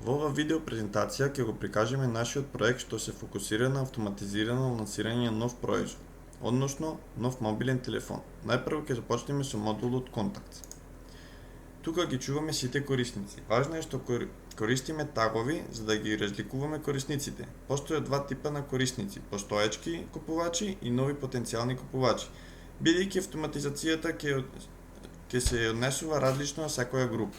Во ова видео презентација ќе го прикажеме нашиот проект што се фокусира на автоматизирано лансирање на нов производ, односно нов мобилен телефон. Најпрво ќе започнеме со модулот Contacts. Тука ги чуваме сите корисници. Важно е што користиме тагови за да ги разликуваме корисниците. Постојат два типа на корисници: постоечки купувачи и нови потенцијални купувачи, бидејќи автоматизацијата ќе се однесува различно на секоја група.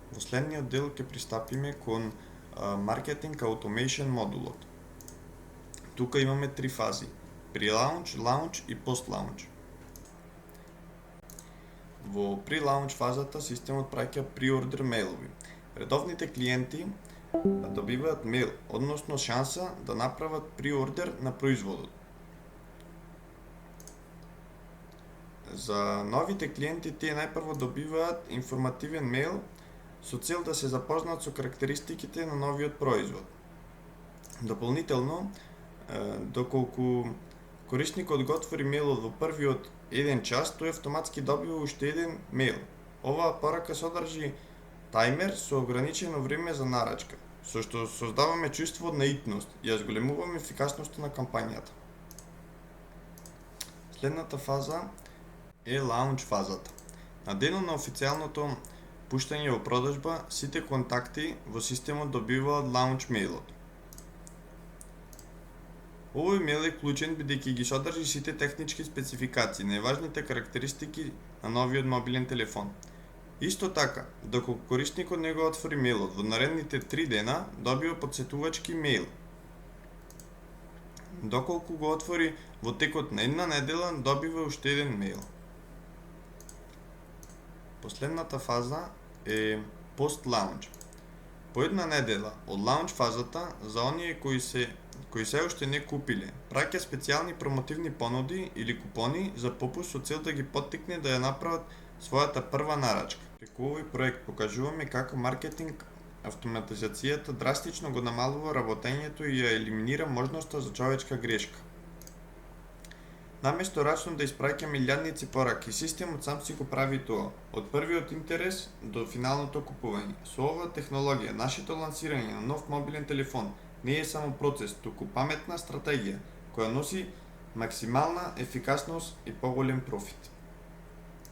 Во следниот дел ќе пристапиме кон Marketing Automation модулот. Тука имаме три фази: pre-launch, launch и post-launch. Во pre-launch фазата системот праќа pre-order мејлови. Редовните клиенти добиваат мејл, односно шанса да направат pre-order на производот. За новите клиенти тие најпрво добиваат информативен мејл со цел да се запознаат со карактеристиките на новиот производ. Дополнително, доколку корисникот го отвори мејлот во првиот 1 час, тој автоматски добива уште еден мејл. Оваа порака содржи тајмер со ограничено време за нарачка, со што создаваме чувство од наивност и ја зголемуваме ефикасноста на кампањата. Следната фаза е launch фазата. На денот на официјалното пуштање во продажба, сите контакти во системот добиваат launch мејлот. Овој мејл е клучен бидејќи ги содржи сите технички спецификации, најважните карактеристики на новиот мобилен телефон. Исто така, доколку корисникот не го отвори мејлот во наредните 3 дена, добива потсетувачки мејл. Доколку го отвори во текот на една недела, добива уште еден мејл. Последната фаза е post-launch. По една недела од launch фазата, за оние кои се уште не купиле, праќа специјални промотивни понуди или купони за попуст со цел да ги поттикне да ја направат својата прва нарачка. Преку овој проект покажуваме како маркетинг автоматизацијата драстично го намалува работењето и ја елиминира можноста за човечка грешка. Наместо рачно да испраќаме илјадници пораки, системот сам си го прави тоа, од првиот интерес до финалното купување. Со оваа технологија, нашето лансирање на нов мобилен телефон не е само процес, туку паметна стратегија, која носи максимална ефикасност и поголем профит.